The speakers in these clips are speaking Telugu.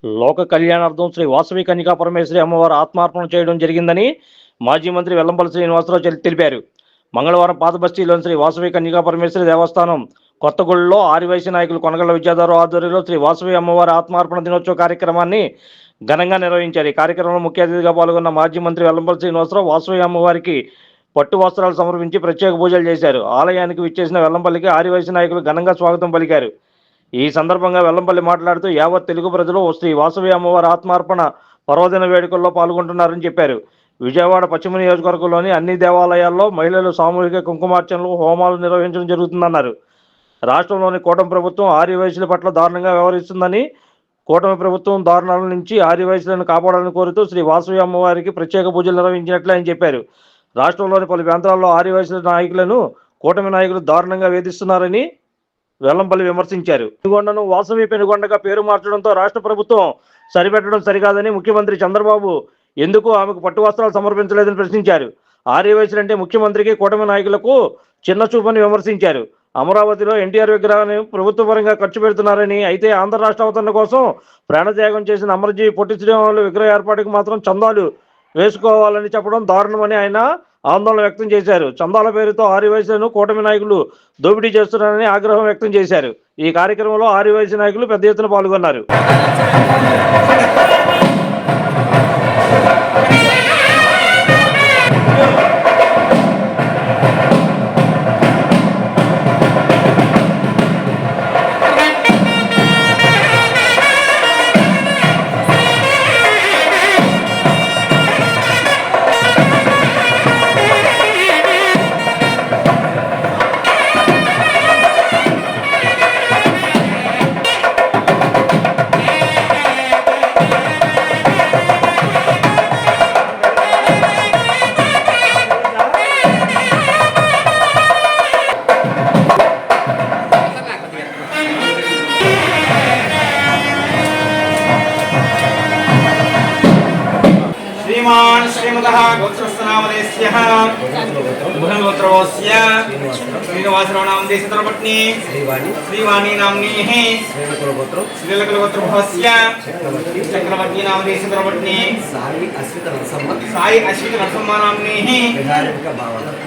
లోక కళ్యాణార్థం శ్రీ వాసవి కన్యకా పరమేశ్వరి అమ్మవారు ఆత్మార్పణ చేయడం జరిగిందని మాజీ మంత్రి వెల్లంపల్లి శ్రీనివాసరావు తెలిపారు. మంగళవారం పాత బస్తీలోని శ్రీ వాసవి కన్యకా పరమేశ్వరి దేవస్థానం కొత్తగూడలో ఆదివాసీ నాయకులు కొనగళ్ల విద్యాధర ఆధ్వర్యంలో శ్రీ వాసవి అమ్మవారి ఆత్మార్పణ దినోత్సవ కార్యక్రమాన్ని ఘనంగా నిర్వహించారు. ఈ కార్యక్రమంలో ముఖ్య అతిథిగా పాల్గొన్న మాజీ మంత్రి వెల్లంపల్లి శ్రీనివాసరావు వాసవి అమ్మవారికి పట్టు వస్త్రాలు సమర్పించి ప్రత్యేక పూజలు చేశారు. ఆలయానికి విచ్చేసిన వెల్లంపల్లికి ఆదివాసీ నాయకులు ఘనంగా స్వాగతం పలికారు. ఈ సందర్భంగా వెల్లంపల్లి మాట్లాడుతూ యావత్ తెలుగు ప్రజలు శ్రీ వాసవి అమ్మవారి ఆత్మార్పణ పర్వదిన వేడుకల్లో పాల్గొంటున్నారని చెప్పారు. విజయవాడ పశ్చిమ నియోజకవర్గంలోని అన్ని దేవాలయాల్లో మహిళలు సామూహిక కుంకుమార్చనలు, హోమాలు నిర్వహించడం జరుగుతుందన్నారు. రాష్ట్రంలోని కూటమి ప్రభుత్వం ఆర్యవైశ్యుల పట్ల దారుణంగా వ్యవహరిస్తుందని, కూటమి ప్రభుత్వం దారుణాల నుంచి ఆర్యవైశ్యులను కాపాడాలని కోరుతూ శ్రీ వాసవి అమ్మవారికి ప్రత్యేక పూజలు నిర్వహించినట్లు ఆయన చెప్పారు. రాష్ట్రంలోని పలు ప్రాంతాల్లో ఆర్యవైశ్యుల నాయకులను కూటమి నాయకులు దారుణంగా వేధిస్తున్నారని వెల్లంపల్లి విమర్శించారు. పెనుగొండను వాసవి పెనుగొండగా పేరు మార్చడంతో రాష్ట్ర ప్రభుత్వం సరిపెట్టడం సరికాదని, ముఖ్యమంత్రి చంద్రబాబు ఎందుకు ఆమెకు పట్టు వస్త్రాలు సమర్పించలేదని ప్రశ్నించారు. ఆర్యవైశ్యులంటే ముఖ్యమంత్రికి కూటమి నాయకులకు చిన్న చూపని విమర్శించారు. అమరావతిలో ఎన్టీఆర్ విగ్రహాన్ని ప్రభుత్వ పరంగా ఖర్చు పెడుతున్నారని, అయితే ఆంధ్ర రాష్ట్ర అవతరణ కోసం ప్రాణత్యాగం చేసిన అమరజీవి పొట్టి శ్రీరాములు విగ్రహ ఏర్పాటుకు మాత్రం చందాలు వేసుకోవాలని చెప్పడం దారుణమని ఆయన ఆందోళన వ్యక్తం చేశారు. చందాల పేరుతో ఆర్యవైశ్యులను కూటమి నాయకులు దోపిడీ చేస్తున్నారని ఆగ్రహం వ్యక్తం చేశారు. ఈ కార్యక్రమంలో ఆర్యవైశ్య నాయకులు పెద్ద ఎత్తున పాల్గొన్నారు. श्रीमतः गोत्रस्थनामदेस्यः बुधगोत्रवस्य श्रीनिवासराव नामधे चित्रपत्नी श्रीवाणी नाम्नीः श्रीलकुलगोत्रभवस्य चक्रवर्ती नामधे चित्रपत्नी साई अश्वित नरसम्मा नाम्नीः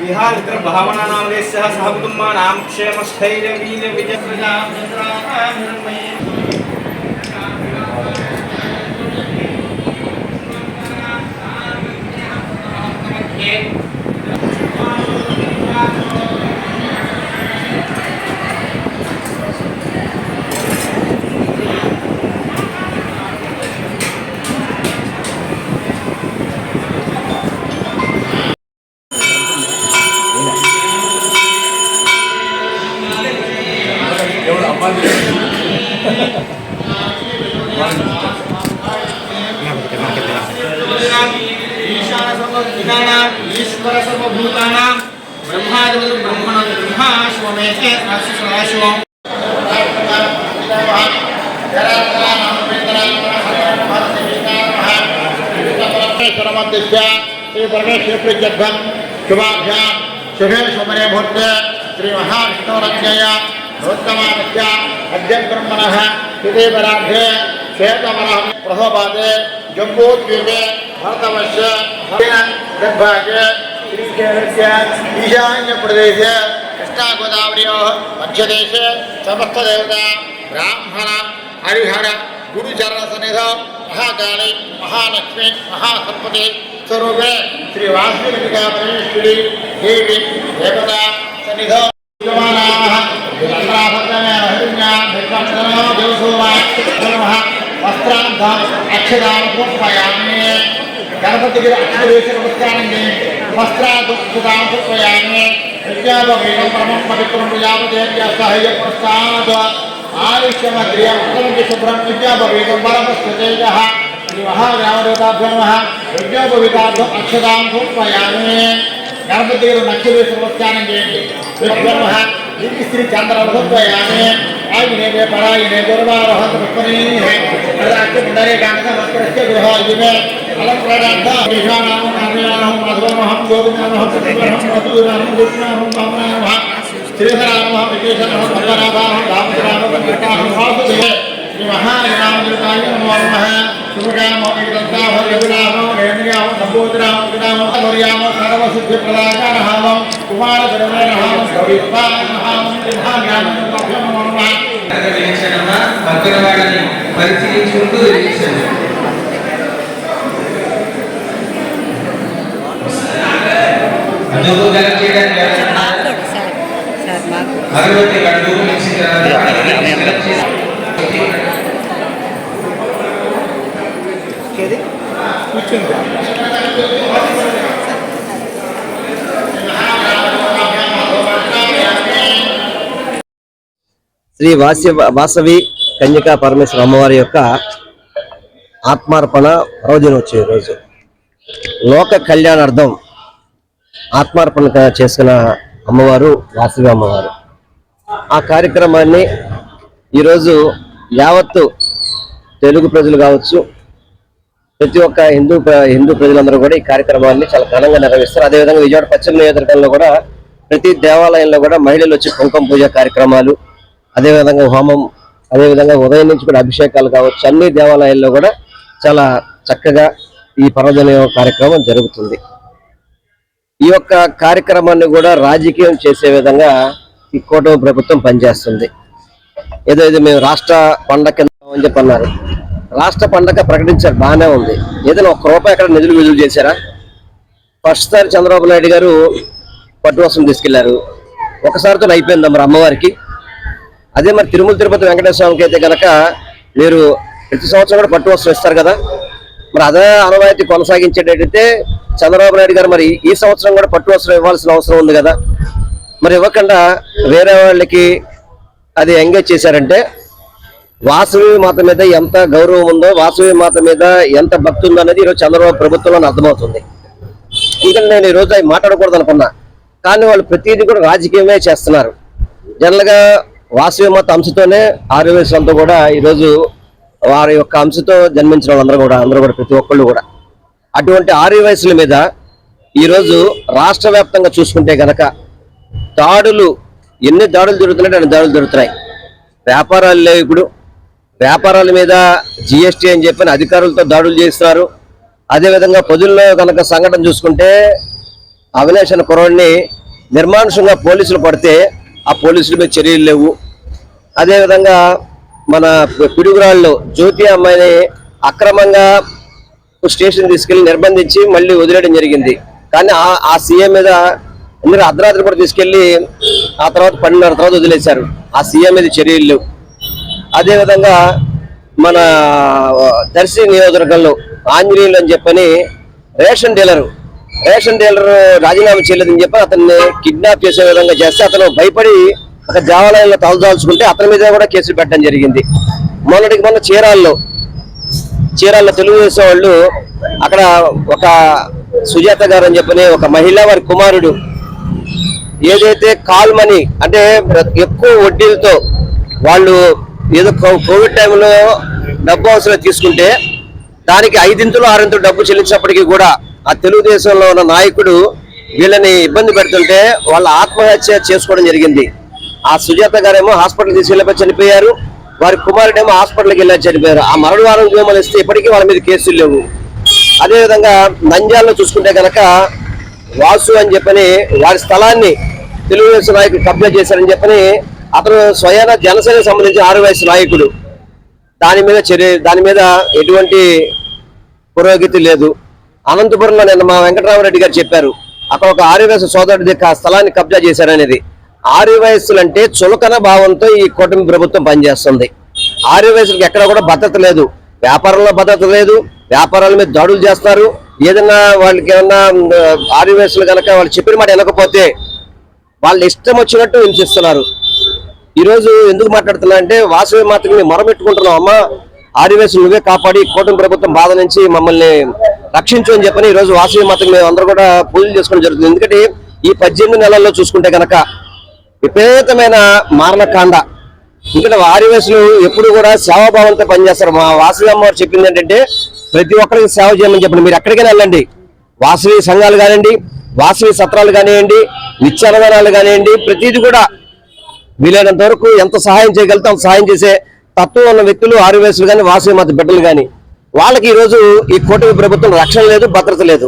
विहार भावना नामधेस्यः सह कुटुम्बानां क्षेमस्थैर्य वीर्य विजय प्रजा ईश्वर सर्वभूतानां ब्रह्मादिवत ब्रह्मण ब्रह्मा स्वमेते अश्वमेश्वं श्री परमेश्वर प्रीत्यर्थं शुभाभ्यां शुभे सोमने मुहूर्ते श्री महाविष्णुरञ्जय नरोत्तमानस्य अद्य ब्रह्मणः हिदेवराभ्ये श्वेतवरः प्रथमपादे जम्बूद्वीपे भरतवर्षे दग्भागे श्रीकेरस्य ईशान्य प्रदेशे कृष्णा गोदावर्योः मध्यदेशे समस्तदेवता ब्राह्मण हरिहर गुरुचरण सन्निधौ महाकाली महालक्ष्मी महासरस्वती स्वरूपे श्री वासवी कन्यका परमेश्वरी देवी देवता सन्निधौ विद्यमानाः वस्त्रान्ताम् अक्षतान् समर्पयामि गणपति अक्षरेश नमस्कारं वस्त्राक्षतां समर्पयामि विद्यापीठं परमं पवित्रं प्रजापतेभ्यः साहाय्य प्रस्ताद आयुष्यमद्रियं शुभ्रं विद्यापीठं परमस्तेजः श्री महादेवताभ्यो नमः विद्यापीठार्थम् अक्षतां समर्पयामि गणपति अक्षरेश नमस्कारं श्री चंद्र समर्पयामि आग्नेय परायणे दुर्वारोहत पुष्पनीः प्रदाक्यपुण्डरे गानकमस्त्रस्य गृहाजिमे अलङ्कारार्थं ईशानां नारायणं माधवमहं गोविन्दमहं सत्यमहं मधुरामं गुरुनामं वामनामः श्रीधरामहं विकेशनमहं भद्रनाभामहं दामोदरामहं वेङ्कटामहं वासुदेवे श्री महागणां పక్కన వాళ్ళని పరిశీలించుకుంటూ అందుకు కనెక్ట్ చేయడానికి అగరబత్తి కట్టు మిక్సీ శ్రీ వాసవి కన్యకా పరమేశ్వర అమ్మవారి యొక్క ఆత్మార్పణ పర్వదినోత్సవం ఈరోజు లోక కళ్యాణార్థం ఆత్మార్పణ చేసిన అమ్మవారు వాసవి అమ్మవారు. ఆ కార్యక్రమాన్ని ఈరోజు యావత్తు తెలుగు ప్రజలు కావచ్చు, ప్రతి ఒక్క హిందూ ప్రజలందరూ కూడా ఈ కార్యక్రమాన్ని చాలా ఘనంగా నిర్వహిస్తారు. అదేవిధంగా విజయవాడ పశ్చిమ నియోజకవర్గంలో కూడా ప్రతి దేవాలయంలో కూడా మహిళలు వచ్చి కుంకుమ పూజ కార్యక్రమాలు, అదేవిధంగా హోమం, అదేవిధంగా ఉదయం నుంచి కూడా అభిషేకాలు కావచ్చు, అన్ని దేవాలయాల్లో కూడా చాలా చక్కగా ఈ పర్వదిన కార్యక్రమం జరుగుతుంది. ఈ యొక్క కార్యక్రమాన్ని కూడా రాజకీయం చేసే విధంగా ఈ కూటమి ప్రభుత్వం పనిచేస్తుంది. ఏదో ఇది మేము రాష్ట్ర పండగ కింద అని చెప్పి అన్నారు. రాష్ట్ర పండగ ప్రకటించారు, బాగానే ఉంది. ఏదైనా ఒక్క రూపాయి అక్కడ నిధులు విడుదల చేశారా? ఫస్ట్ సారి చంద్రబాబు నాయుడు గారు పట్టు వస్త్రం తీసుకెళ్లారు, ఒకసారితో అయిపోయిందా మరి అమ్మవారికి? అదే మరి తిరుమల తిరుపతి వెంకటేశ్వర స్వామికి అయితే కనుక మీరు ప్రతి సంవత్సరం కూడా పట్టు వస్త్రం ఇస్తారు కదా, మరి అదే ఆనవాయితీ కొనసాగించేటట్టయితే చంద్రబాబు నాయుడు గారు మరి ఈ సంవత్సరం కూడా పట్టు వస్త్రం ఇవ్వాల్సిన అవసరం ఉంది కదా. మరి ఇవ్వకుండా వేరే వాళ్ళకి అది ఎంగేజ్ చేశారంటే వాసవి మాత మీద ఎంత గౌరవం ఉందో, వాసవి మాత మీద ఎంత భక్తి ఉందో అనేది ఈరోజు చంద్రబాబు ప్రభుత్వంలో అర్థమవుతుంది. ఇంకా నేను ఈరోజు అవి మాట్లాడకూడదు అనుకున్నా, కానీ వాళ్ళు ప్రతిదీ కూడా రాజకీయమే చేస్తున్నారు. జనరల్గా వాసవి మాత అంశతోనే ఆర్యవైశ్యులంతా కూడా ఈరోజు వారి యొక్క అంశతో జన్మించిన వాళ్ళందరూ కూడా ప్రతి ఒక్కళ్ళు కూడా అటువంటి ఆర్యవైశ్యుల మీద ఈరోజు రాష్ట్ర వ్యాప్తంగా చూసుకుంటే కనుక దాడులు, ఎన్ని దాడులు జరుగుతున్నాయి అన్ని దాడులు జరుగుతున్నాయి. వ్యాపారాలు లేవు. ఇప్పుడు వ్యాపారాల మీద జిఎస్టీ అని చెప్పిన అధికారులతో దాడులు చేస్తున్నారు. అదేవిధంగా ప్రజల్లో కనుక సంఘటన చూసుకుంటే అవినాష్ అనే కుర్రాడిని నిర్మానుషంగా పోలీసులు పడితే ఆ పోలీసుల మీద చర్యలు లేవు. అదేవిధంగా మన పిడుగురాళ్ళు జ్యోతి అమ్మాయిని అక్రమంగా స్టేషన్ తీసుకెళ్లి నిర్బంధించి మళ్ళీ వదిలేయడం జరిగింది. కానీ ఆ సీఎం మీద అందరూ అర్ధరాత్రి కూడా తీసుకెళ్లి ఆ తర్వాత 12:30 తర్వాత వదిలేశారు. ఆ సీఎం మీద చర్యలు లేవు. అదేవిధంగా మన దర్శి నియోజకవర్గంలో ఆంజనేయులు అని చెప్పని రేషన్ డీలర్ రాజీనామా చేయలేదని చెప్పి అతన్ని కిడ్నాప్ చేసే విధంగా చేస్తే అతను భయపడి ఒక దేవాలయంలో తలదాల్చుకుంటే అతని మీద కూడా కేసులు పెట్టడం జరిగింది. మొన్న చీరాల్లో తెలుగుదేశం వాళ్ళు అక్కడ ఒక సుజాత గారు అని చెప్పని ఒక మహిళ, వారి కుమారుడు ఏదైతే కాల్ మనీ అంటే ఎక్కువ వడ్డీలతో వాళ్ళు ఏదో కోవిడ్ టైంలో డబ్బు అవసరం తీసుకుంటే దానికి 5 6 డబ్బు చెల్లించినప్పటికీ కూడా ఆ తెలుగుదేశంలో ఉన్న నాయకుడు వీళ్ళని ఇబ్బంది పెడుతుంటే వాళ్ళ ఆత్మహత్య చేసుకోవడం జరిగింది. ఆ సుజాత గారేమో హాస్పిటల్ తీసుకెళ్ళిపోయి చనిపోయారు, వారి కుమారుడేమో హాస్పిటల్కి వెళ్ళి చనిపోయారు. ఆ మరణవారం ఉద్యమాలు ఇస్తే ఇప్పటికీ వాళ్ళ మీద కేసులు లేవు. అదేవిధంగా నంద్యాలలో చూసుకుంటే కనుక వాసు అని చెప్పని వారి స్థలాన్ని తెలుగుదేశం నాయకులు కబ్జా చేశారని చెప్పని అతను స్వయాన జనసేనకు సంబంధించిన ఆర్యవైశ్య నాయకుడు. దాని మీద ఎటువంటి పురోగతి లేదు. అనంతపురంలో నిన్న మా వెంకటరామరెడ్డి గారు చెప్పారు, అక్కడ ఒక ఆర్యవైశ్య సోదరుడి స్థలాన్ని కబ్జా చేశారనేది. ఆర్యవైశ్యులు అంటే చులకన భావంతో ఈ కూటమి ప్రభుత్వం పనిచేస్తుంది. ఆర్యవైశ్యులకు ఎక్కడ కూడా భద్రత లేదు, వ్యాపారంలో భద్రత లేదు, వ్యాపారాల మీద దాడులు చేస్తారు. ఏదైనా వాళ్ళకి ఏమన్నా ఆర్యవైశ్యులు కనుక వాళ్ళు చెప్పిన మాట వినకపోతే వాళ్ళు ఇష్టం వచ్చినట్టు హింసిస్తున్నారు. ఈరోజు ఎందుకు మాట్లాడుతున్నా అంటే వాసవి మాతకి మేము మొరబెట్టుకుంటున్నాం, అమ్మ ఆర్యవైశ్యులు నువ్వే కాపాడి కూటమి ప్రభుత్వం బాధ నుంచి మమ్మల్ని రక్షించు అని చెప్పని ఈరోజు వాసవి మాతకి మేము అందరూ కూడా పూజలు చేసుకోవడం జరుగుతుంది. ఎందుకంటే ఈ 18 నెలల్లో చూసుకుంటే కనుక విపరీతమైన మారణకాండ. ఎందుకంటే ఆర్యవైశ్యులు ఎప్పుడు కూడా సేవాభావంతో పనిచేస్తారు. మా వాసవి అమ్మవారు చెప్పింది ఏంటంటే ప్రతి ఒక్కరికి సేవ చేయమని చెప్పండి. మీరు ఎక్కడికైనా వెళ్ళండి, వాసవి సంఘాలు కానివ్వండి, వాసవి సత్రాలు కానివ్వండి, నిత్యాన్నదానాలు కానివ్వండి, ప్రతిదీ కూడా వీలైనంత వరకు ఎంత సహాయం చేయగలుగుతాం సహాయం చేసే తత్వం ఉన్న వ్యక్తులు ఆర్యవేసులు కానీ వాసవి మత బిడ్డలు కానీ వాళ్ళకి ఈరోజు ఈ కూటమి ప్రభుత్వం రక్షణ లేదు, భద్రత లేదు.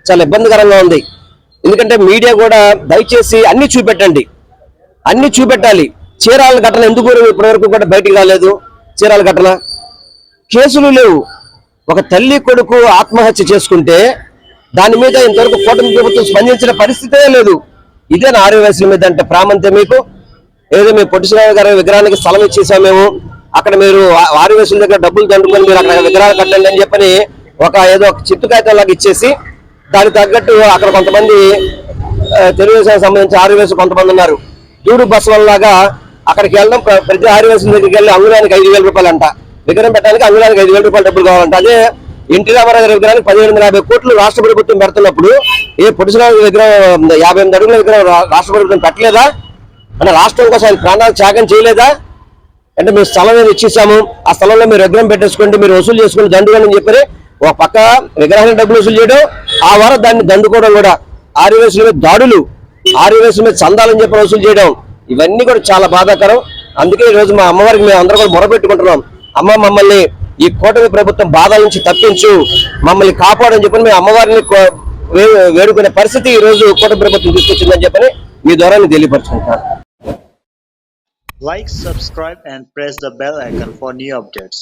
చాలా ఇబ్బందికరంగా ఉంది. ఎందుకంటే మీడియా కూడా దయచేసి అన్ని చూపెట్టాలి. చీరాల ఘటన ఎందుకు ఇప్పటివరకు కూడా బయటికి రాలేదు? చీరాల ఘటన కేసులు లేవు. ఒక తల్లి కొడుకు ఆత్మహత్య చేసుకుంటే దాని మీద ఇంతవరకు కూటమి ప్రభుత్వం స్పందించిన పరిస్థితే లేదు. ఇదే ఆర్యవేసుల మీద అంటే ప్రామంతే మీకు? ఏదో మేము పొట్టి శ్రీరాములు గారి విగ్రహానికి స్థలం ఇచ్చేసాం, మేము అక్కడ మీరు ఆర్యవేసుల దగ్గర డబ్బులు దండుకొని మీరు అక్కడ విగ్రహాలు కట్టండి అని చెప్పని ఏదో ఒక చిత్తు కాగితం లాగా ఇచ్చేసి దానికి తగ్గట్టు అక్కడ కొంతమంది తెలుగుదేశానికి సంబంధించి ఆర్యవేసులు కొంతమంది ఉన్నారు. దూడు బస్సులలాగా అక్కడికి వెళ్ళడం, ప్రతి ఆర్యవేసుల దగ్గరికి వెళ్ళి అంగుళానికి 5,000 రూపాయలు అంట. విగ్రహం పెట్టడానికి అంగుళానికి 5,000 రూపాయలు డబ్బులు కావాలంట. అదే ఎన్టీ రామారావు గారి విగ్రహానికి 1750 కోట్లు రాష్ట్ర ప్రభుత్వం పెడుతున్నప్పుడు పొట్టి శ్రీరాములు విగ్రహం 58 అడుగుల విగ్రహం రాష్ట్ర ప్రభుత్వం పెట్టలేదా? అంటే రాష్ట్రం కోసం ఆయన ప్రాణాలు త్యాగం చేయలేదా? అంటే మేము స్థలం మీద ఇచ్చేసాము, ఆ స్థలంలో మీరు విగ్రహం పెట్టేసుకోండి, మీరు వసూలు చేసుకుని దండుకోండి అని చెప్పి ఒక పక్క విగ్రహానికి డబ్బులు వసూలు చేయడం, ఆ వారం దాన్ని దండుకోవడం కూడా, ఆర్యవేసుల మీద దాడులు, ఆర్యవేసుల మీద చందాలని చెప్పి వసూలు చేయడం, ఇవన్నీ కూడా చాలా బాధాకరం. అందుకే ఈరోజు మా అమ్మవారికి మేము అందరూ కూడా మొరపెట్టుకుంటున్నాం. అమ్మ, మమ్మల్ని ఈ కూటమి ప్రభుత్వం బాధల నుంచి తప్పించు, మమ్మల్ని కాపాడని చెప్పని మేము అమ్మవారిని వేడుకునే పరిస్థితి ఈ రోజు కూటమి ప్రభుత్వం తీసుకొచ్చిందని చెప్పని మీ ద్వారా నేను తెలియపరుచుకుంటాను. Like, subscribe and press the bell icon for new updates.